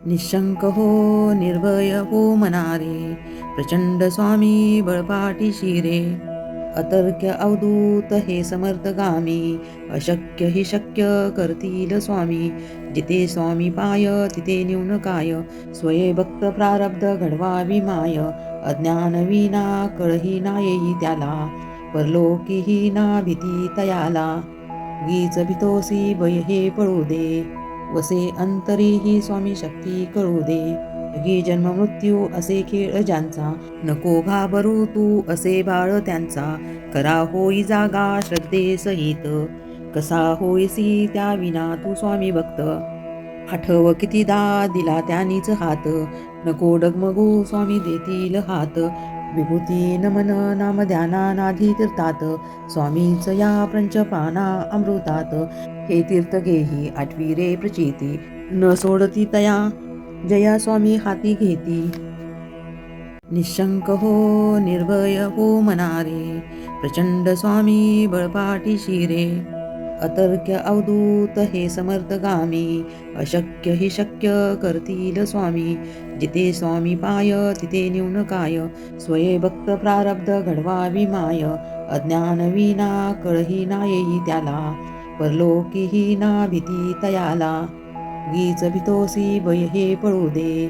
निशंक हो निर्भय हो मनारे, प्रचंड स्वामी बळपाटी शिरे. अतर्क्य अवधूत हे समर्थगामी, अशक्य हि शक्य करतील स्वामी. जिथे स्वामी पाय तिथे न्यून काय, स्वये भक्त प्रारब्ध घडवावी माय. अज्ञान विना कळही ना येई त्याला, परलोकीही ना भीती तयाला. गीच भितोसी भय हे पळू दे, वसे अंतरीही स्वामी शक्ती कळू दे. जगी जन्म मृत्यू असे खेळ ज्यांचा, नको घाबरू तू असे बाळ त्यांचा. करा होई जागा श्रद्धे सहित, कसा होईसी त्या विना तू स्वामी भक्त. आठव कितीदा दिला त्यानीच हात, नको डगमगू स्वामी देतील हात. विभूती नमन नाम ध्याना नाधी तीर्थात, स्वामीच या पंचपाना अमृतात. हे तीर्थ घेही आठवी रे प्रचिती, न सोडती तया जया स्वामी हाती घेती. निशंक हो निर्भय हो मनारे, प्रचंड स्वामी बळपाटी शिरे. अतर्क्य अवधूत हे समर्थगामी, अशक्य हि शक्य करतील स्वामी. जिथे स्वामी पाय तिथे न्यून काय, स्वये भक्त प्रारब्ध घडवावी माय. अज्ञान विना कळही ना येई त्याला, परलोकीही ना भीती तयाला. गीच भितोसी भय हे पळू दे,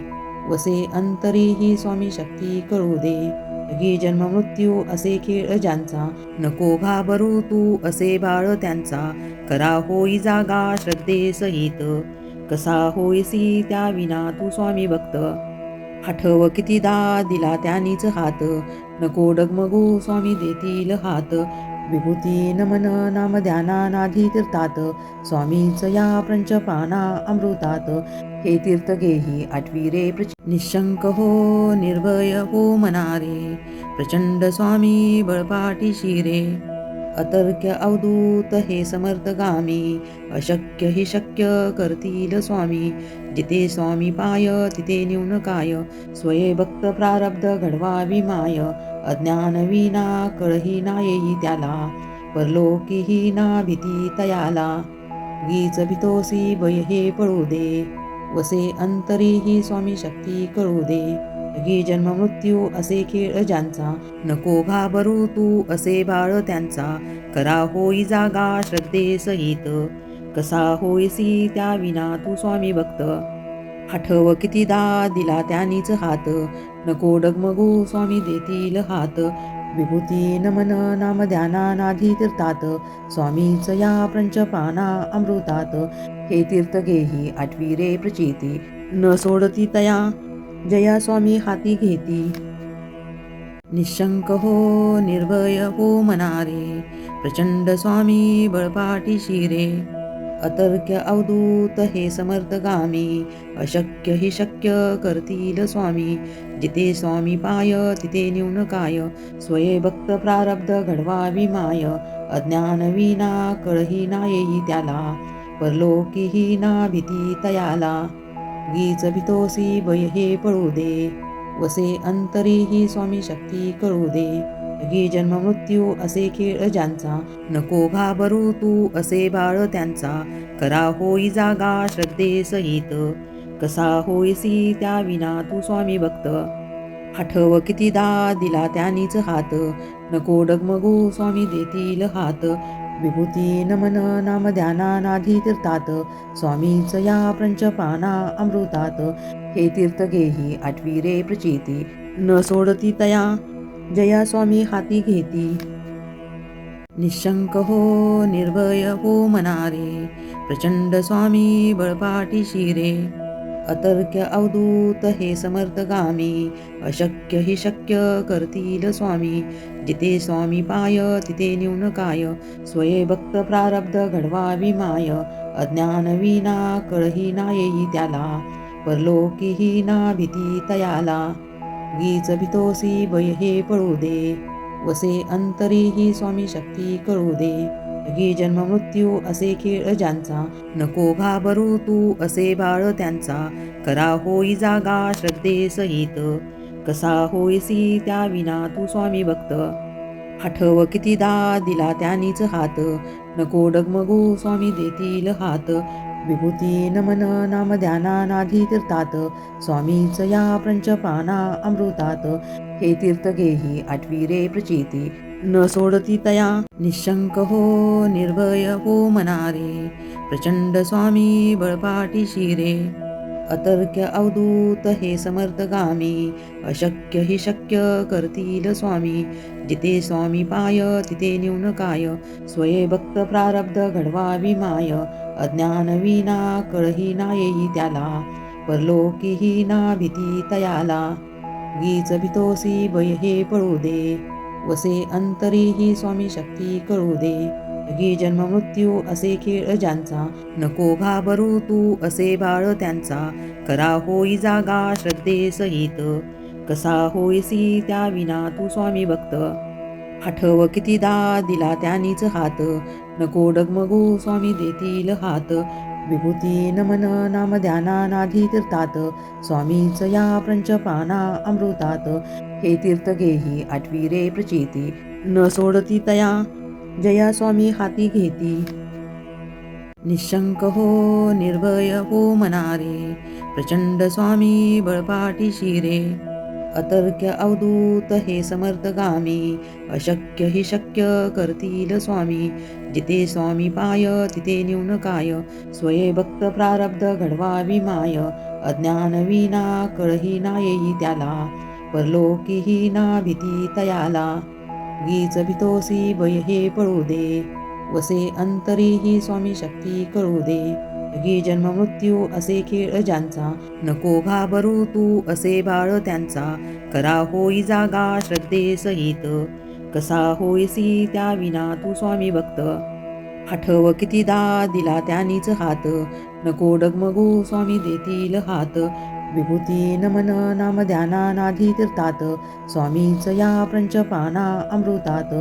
वसे अंतरीही स्वामी शक्ती कळू दे. जगी जन्म मृत्यू असे खेळ ज्यांचा, नको घाबरू तू असे बाळ त्यांचा. करा होई जागा श्रद्धे सहित, कसा होईसी त्या विना तू स्वामी भक्त. आठव कितीदा दिला त्यानीच हात, नको डगमगू स्वामी देतील हात. विभूती नमन नाम ध्याना नाधी तीर्थात, स्वामीच या पंचपाना अमृतात. हे तीर्थ घेही आठवी रे निशंक हो निर्भय हो मनारे, प्रचंड स्वामी बळपाटी शिरे. अतर्क्य अवधूत हे समर्थगामी, अशक्य हि शक्य करतील स्वामी. जिथे स्वामी पाय तिथे न्यून काय, स्वये भक्त प्रारब्ध घडवावी माय. अज्ञान विना कळही ना येई त्याला, परलोकीही ना भीती तयाला. गीच भितोसी भय हे पळू दे, वसे अंतरीही स्वामी शक्ती कळू दे. जगी जन्म मृत्यू असे खेळ ज्यांचा, नको घाबरू तू असे बाळ त्यांचा. करा होई जागा श्रद्धे सहित, कसा होईसी त्या विना तू स्वामी भक्त. आठव कितीदा दिला त्यानीच हात, नको डगमगू स्वामी देतील हात. विभूती नमन नाम ध्याना नाधी तीर्थात, स्वामीच या पंचपाना अमृतात. हे तीर्थ घेही आठवी रे प्रचिती, न सोडती तया जया स्वामी हाती घेती. निशंक हो निर्भय हो मनारे, प्रचंड स्वामी बळपाटी शिरे. अतर्क्य अवधूत हे समर्थगामी, अशक्य हि शक्य करतील स्वामी. जिथे स्वामी पाय तिथे न्यून काय, स्वये भक्त प्रारब्ध घडवावी माय. अज्ञान विना कळही ना येई त्याला, परलोकीही ना भीती तयाला. गीच भितोसी भय हे पळू दे, वसे अंतरीही स्वामी शक्ती कळू दे. जगी जन्म मृत्यू असे खेळ ज्यांचा, नको घाबरू तू असे बाळ त्यांचा. करा होई जागा श्रद्धे सहित, कसा होईसी त्या विना तू स्वामी भक्त. आठव कितीदा दिला त्यानीच हात, नको डगमगू स्वामी देतील हात. विभूती नमन नाम ध्याना नाधी तीर्थात, स्वामीच या पंचपाना अमृतात. हे तीर्थ घेही आठवी रे प्रचिती, न सोडती तया जया स्वामी हाती घेती. निशंक हो निर्भय हो मनारे, प्रचंड स्वामी बळपाटी शिरे. अतर्क्य अवधूत हे समर्थगामी, अशक्य हि शक्य करतील स्वामी. जिथे स्वामी पाय तिथे न्यून काय, स्वये भक्त प्रारब्ध घडवावी माय. अज्ञान विना कळही ना येई त्याला, परलोकीही ना भीती तयाला. गीच भितोसी भय हे पळू दे, वसे अंतरीही स्वामी शक्ती कळू दे. जगी जन्म मृत्यू असे खेळ ज्यांचा, नको घाबरू तू असे बाळ त्यांचा. करा होई जागा श्रद्धे सहित, कसा होईसी त्या विना तू स्वामी भक्त. आठव कितीदा दिला त्यानीच हात, नको डगमगू स्वामी देतील हात. विभूती नमन नाम ध्यानानाधी तीर्थात स्वामीच या पंचपाना अमृतात. हे तीर्थ घेही आठवी रे प्रचिती न सोडती तया निशंक हो निर्भय हो मनारे. प्रचंड स्वामी बळपाटी शिरे अतर्क्य अवधूत हे समर्थगामी. अशक्य हि शक्य करतील स्वामी. जिथे स्वामी पाय तिथे न्यून काय. स्वये भक्त प्रारब्ध घडवावी माय. अज्ञान विना कळही ना येई त्याला. परलोकीही ना भीती तयाला. गीच भितोसी भय हे पळू दे. वसे अंतरी ही स्वामी शक्ती कळू दे. गी जन्म मृत्यू असे खेळ ज्यांचा. नको घाबरू तू असे बाळ त्यांचा. करा होई जागा श्रद्धे सहित. कसा होईसी त्या विना तू स्वामी भक्त. आठव कितीदा दिला त्यांनीच हात. नको डगमगू स्वामी देतील हात. विभूती नमन नाम ध्यानानाधी तीर्थात स्वामीच या पंचपाना अमृतात. हे तीर्थ घेही आठवी रे प्रचिती न सोडती तया जया स्वामी हाती घेती. निशंक हो निर्भय हो मनारे. प्रचंड स्वामी बळपाटी शिरे अतर्क्य अवधूत हे समर्थगामी. अशक्य हि शक्य करतील स्वामी. जिथे स्वामी पाय तिथे न्यून काय. स्वये भक्त प्रारब्ध घडवावी माय. अज्ञान विना कळही ना येई त्याला. परलोकीही ना भीती तयाला. गीच भितोसी भय हे पळू दे. वसे अंतरी ही स्वामी शक्ती कळू दे. गी जन्म मृत्यू असे खेळ ज्यांचा. नको घाबरू तू असे बाळ त्यांचा. करा होई जागा श्रद्धे सहित. कसा होईसी त्या विना तू स्वामी भक्त. आठव कितीदा दिला त्यांनीच हात. नको डगमगू स्वामी देतील हात. विभूती नमन नाम ध्यानानाधी तीर्थात स्वामीच या पंचपाना अमृतात.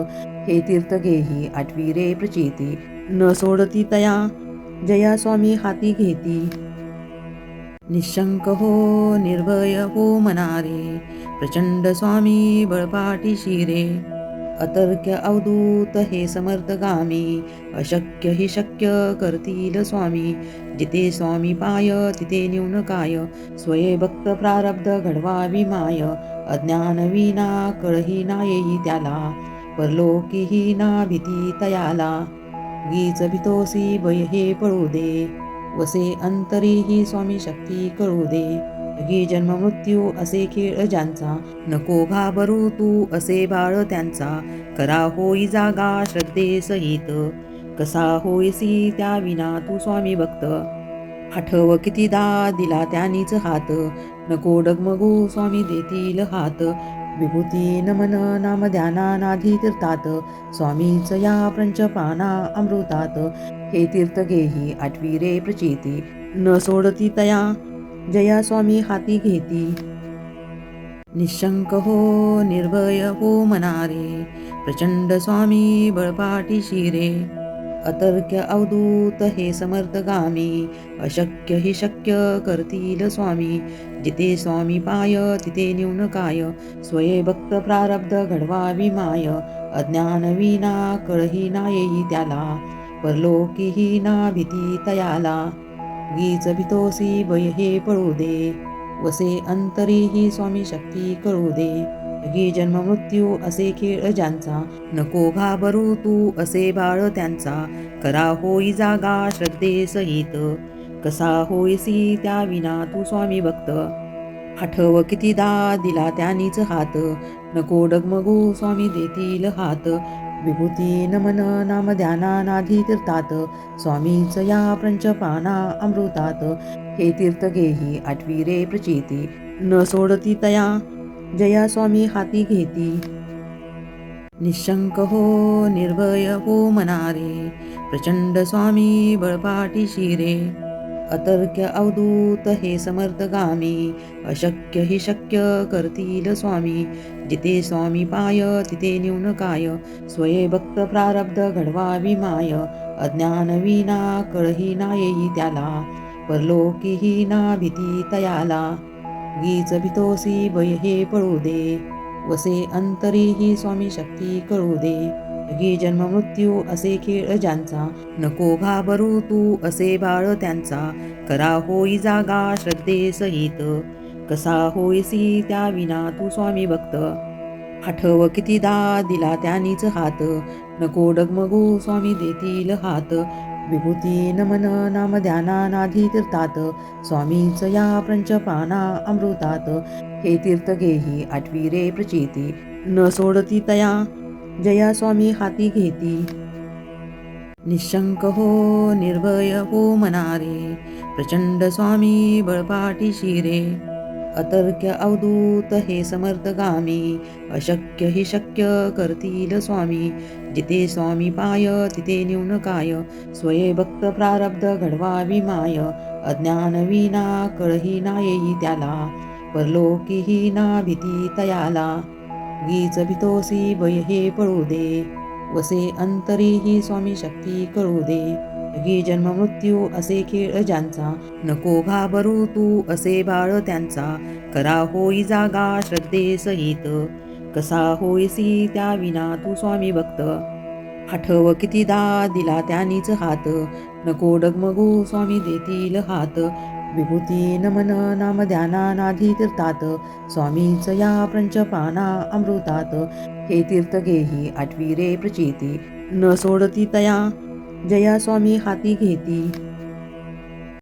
हे तीर्थ घेही आठवी रे प्रचिती न सोडती तया जया स्वामी हाती घेती. निशंक हो निर्भय हो मनारे. प्रचंड स्वामी बळपाटी शिरे अतर्क्य अवधूत हे समर्थगामी. अशक्य हि शक्य करतील स्वामी. जिथे स्वामी पाय तिथे न्यून काय. स्वये भक्त प्रारब्ध घडवावी माय. अज्ञान विना कळही ना येई त्याला. परलोकीही ना भीती तयाला. गीच भितोसी भय हे पळू दे. वसे अंतरी ही स्वामी शक्ती कळू दे. गी जन्म मृत्यू असे खेळ ज्यांचा. नको घाबरू तू असे बाळ त्यांचा. करा होई जागा श्रद्धे सहित. कसा होईसी त्या विना तू स्वामी भक्त. आठव कितीदा दिला त्यांनीच हात. नको डगमगू स्वामी देतील हात. विभूती नमन नाम ध्यानानाधी तीर्थात स्वामीच या पंचपाना अमृतात. हे तीर्थ घेही आठवी रे प्रचिती न सोडती तया जया स्वामी हाती घेती. निशंक हो निर्भय हो मनारे. प्रचंड स्वामी बळपाटी शिरे अतर्क्य अवधूत हे समर्थगामी. अशक्य हि शक्य करतील स्वामी. जिथे स्वामी पाय तिथे न्यून काय. स्वये भक्त प्रारब्ध घडवावी माय. अज्ञान विना कळही ना येई त्याला. परलोकीही ना भीती तयाला. गीच भितोसी भय हे पळू दे. वसे अंतरी ही स्वामी शक्ती कळू दे. गी जन्म मृत्यू असे खेळ ज्यांचा. नको घाबरू तू असे बाळ त्यांचा. करा होई जागा श्रद्धे सहित. कसा होईसी त्या विना तू स्वामी भक्त. आठव कितीदा दिला त्यांनीच हात. नको डगमगू स्वामी देतील हात. विभूती नमन नाम ध्यानानाधी तीर्थात स्वामीच या पंचपाना अमृतात. हे तीर्थ घेही आठवी रे प्रचिती न सोडती तया जया स्वामी हाती घेती. निशंक हो निर्भय हो मनारे. प्रचंड स्वामी बळपाटी शिरे अतर्क्य अवधूत हे समर्थगामी. अशक्य हि शक्य करतील स्वामी. जिथे स्वामी पाय तिथे न्यून काय. स्वये भक्त प्रारब्ध घडवावी माय. अज्ञान विना कळही ना येई त्याला. परलोकीही ना भीती तयाला. गीच भितोसी भय हे पळू दे. वसे अंतरी ही स्वामी शक्ती कळू दे. जगी जन्म मृत्यू असे खेळ ज्यांचा, नको घाबरू तू असे बाळ त्यांचा. करा होई जागा श्रद्धे सहित, कसा होईसी त्या विना तू स्वामी भक्त. आठव कितीदा दिला त्यांनीच हात, नको डगमगू स्वामी देतील हात. विभूती नमन नाम ध्याना नाधी तीर्थात, स्वामीच या पंचप्राणा अमृतात. हे तीर्थ घेही आठवी रे प्रचिती, न सोडती तया जया स्वामी हाती घेती. निशंक हो निर्भय हो मनारे, प्रचंड स्वामी बळपाठीशी रे. अतर्क्य अवधूत हे समर्थगामी, अशक्य हि शक्य करतील स्वामी. जिथे स्वामी पाय तिथे न्यून काय, स्वये भक्त प्रारब्ध घडवावी माय. अज्ञान विना कळही ना येई त्याला, परलोकीही ना भीती तयाला. गीच भितोसी भय हे पळू दे, वसे अंतरी ही स्वामी शक्ती कळू दे. जगी जन्म मृत्यू असे खेळ ज्यांचा, नको घाबरू तू असे बाळ त्यांचा. करा होई जागा श्रद्धे सहित, कसा होईसी त्या विना तू स्वामी भक्त. आठव कितीदा दिला त्यांनीच हात, नको डगमगू स्वामी देतील हात. विभूती नमन नाम ध्याना नाधी तीर्थात, स्वामीच या पंचप्राणा अमृतात. हे तीर्थ घेही आठवी रे प्रचिती, न सोडती तया जया स्वामी हाती घेती.